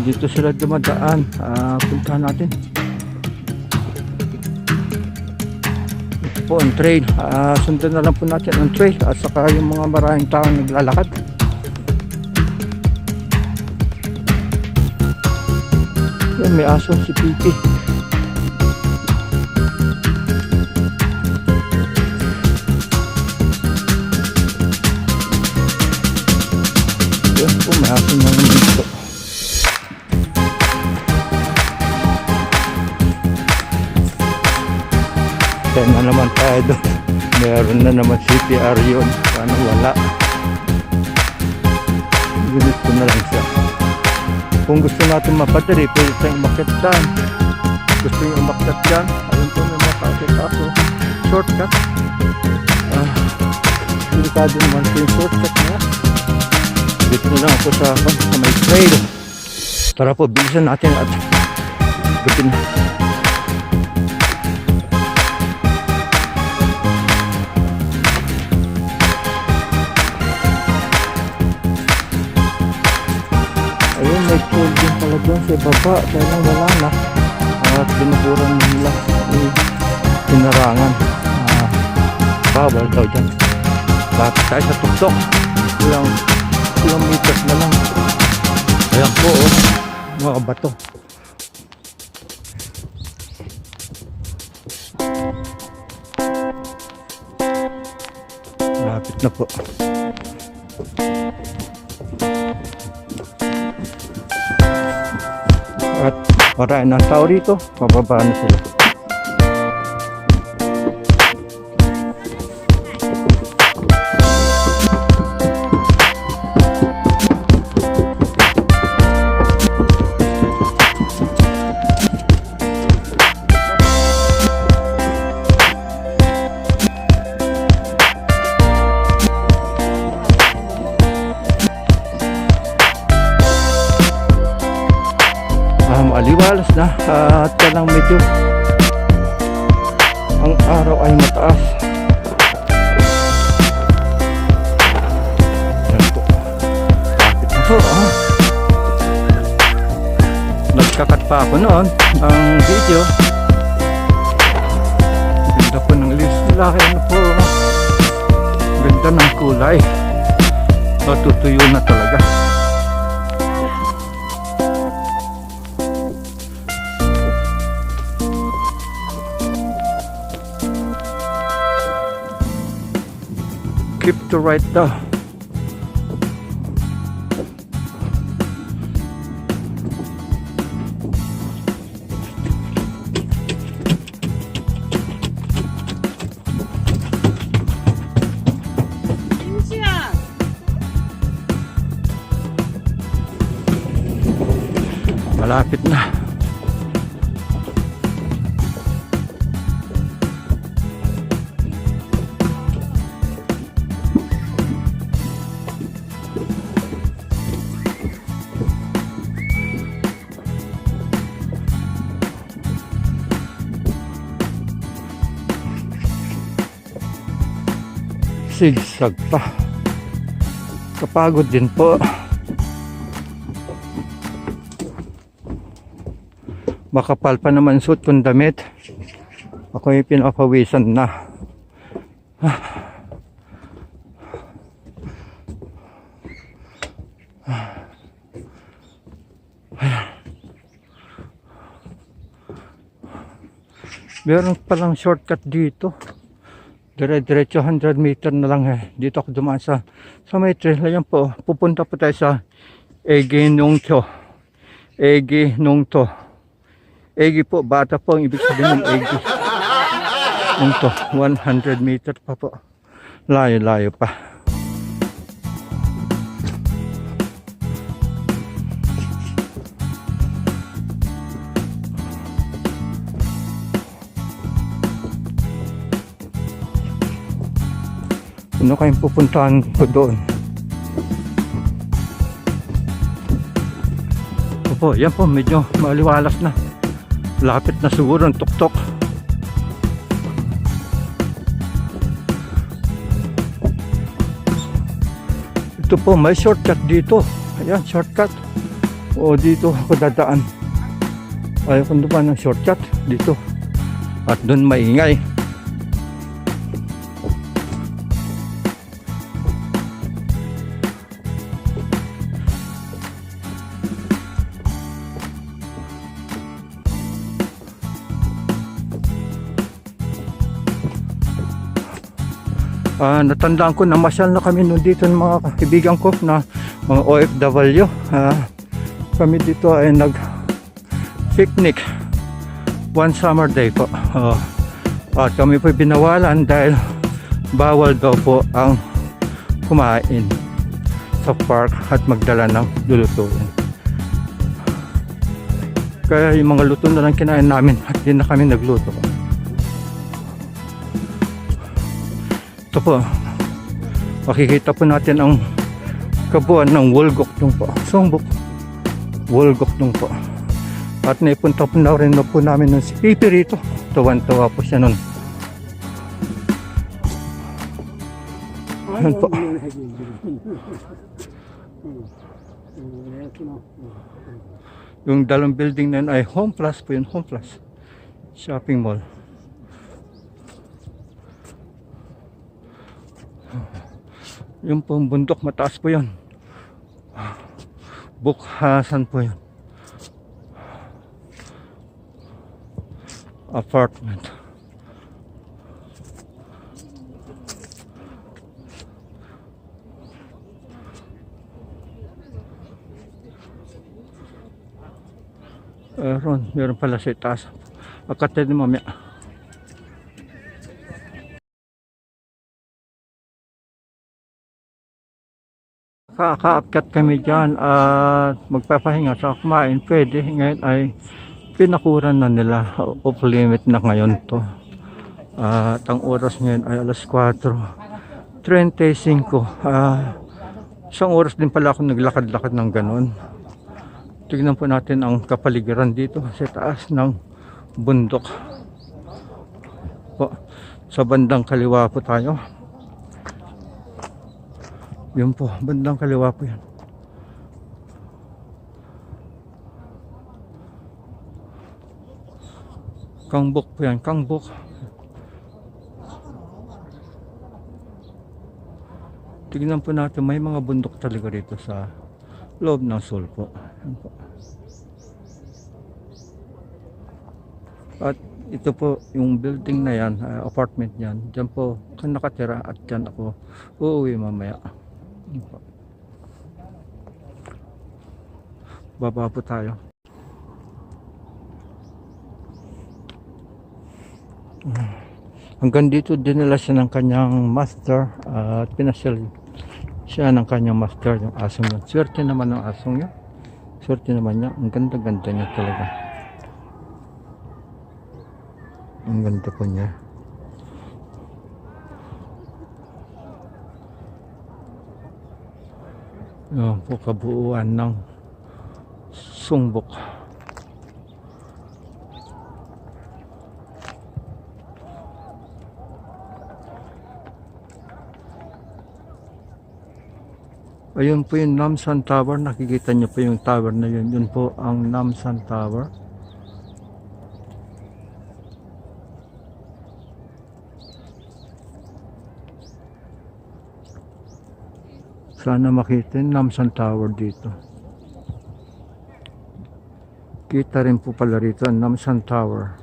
Dito sila dumadaan. Puntahan natin. Ito po ang trail. Sundan na lang po natin ang trail at saka yung mga maraming taong naglalakad. Yan, may aso si Pipi. Yan po, may aso naman dito. Yan na naman tayo doon. Meron na naman CPR yun. Paano wala? Gulit ko na lang siya. Kung gusto natin mapadali, pwede tayong umakyat dyan. Gusto nyo umakyat dyan, ayun po may matakit ako. Shortcut. Delikado naman po yung shortcut na. Dito na lang ako sa may trail. Tara po, bilisan natin at gabi na. Ayun, may pool din pala doon sa baba. Kaya lang wala na. At binukuran nila yung pinarangan. Bawal daw dyan. Bakit tayo sa tuktok? Ilang kilometers na lang. Ayan po, mga bato. Lapit na po. At marami ng tao rito, mababa na sila. Aliwalas na at lang medyo ang araw ay mataas. Yan po. Bakit na po? Nagkakat pa ako noon ang video. Ganda po ng list nila. Kaya po ganda ng kulay. Tutuyo na talaga. Keep to right daw. Malapit na. Sigsag pa. Kapagod din po. Makapal pa naman suit kong damit. Ako yung pinapawisan na. Meron palang shortcut dito. Dire-diretso 100 meter na lang dito ako dumaan sa may trail. Ayan po, pupunta po tayo sa Ege Nungto. Ege Nungto. Ege po, bata po ang ibig sabihin ng Ege Nungto. 100 meter pa po. Layo-layo pa. Ano kayong pupuntahan ko doon? Opo, yan po, medyo maliwalas na. Lapit na siguro ang tuktok. Ito po, may shortcut dito. Ayan, shortcut. O dito ako dadaan. Ayaw ko naman ng shortcut dito. At doon maingay. Natandaan ko na masyal na kami noon dito ng mga kaibigan ko na mga OFW. Kami dito ay nag picnic one summer day po. At kami po binawalan dahil bawal daw po ang kumain sa park at magdala ng lulutuin. Kaya yung mga luto na lang kinain namin at di na kami nagluto. Ito po, makikita po natin ang kabuuan ng Wolgokdong po. Songbuk Wolgokdong po. At naipunta po na rin po namin ng si Pipi rito. Tuwan-tuwa po siya nun. Yan po. Yung dalawang building na yun ay Home Plus po yun. Home Plus Shopping Mall. Yung pong bundok, mataas po yun. Bukhasan po yun. Apartment. Meron pala sa itaas. Akatay ni mamaya. Kakaakyat kami dyan at magpapahinga sa kumain. Pwede. Ngayon ay pinakuran na nila. Off limit na ngayon to. At ang oras ngayon ay alas 4:35. Isang oras din pala ako naglakad-lakad ng ganon. Tignan po natin ang kapaligiran dito sa taas ng bundok. Po, sa bandang kaliwa po tayo. Yun po, bandang kaliwa po yan. Kangbok po yan, Kangbok. Tignan po natin, may mga bundok talaga rito sa loob ng Seoul po. Yan po. At ito po, yung building na yan, apartment yan. Diyan po ako nakatira at dyan ako uuwi mamaya. Baba po tayo. Hanggang dito dinala siya ng kanyang master at pinasyal siya ng kanyang master, yung asong yun. Swerte naman ng asong yun. Swerte naman niya. Ang ganda-ganda niya talaga. Ang ganda po niya. Yan po kabuuan ng Songbuk. Ayun po yung Namsan Tower. Nakikita niyo po yung tower na yun. Yun po ang Namsan Tower. Sana makita yung Namsan Tower dito. Kita rin po pala rito ang Namsan Tower.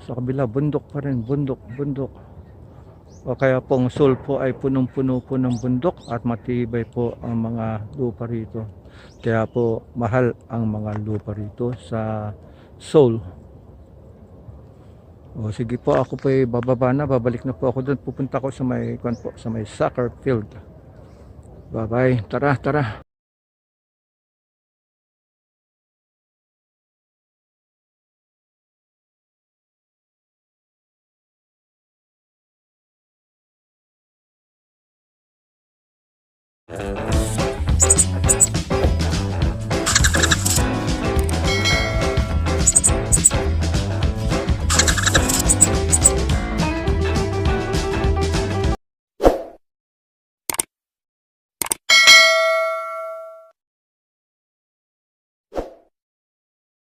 Sa kabila, bundok pa rin. Bundok. O kaya po ang Seoul po ay punong-puno po ng bundok at matibay po ang mga lupa rito. Kaya po mahal ang mga lupa rito sa Seoul. O sige po, ako po ay bababa na. Babalik na po ako doon. Pupunta ko sa may soccer field. Bye-bye. Tara.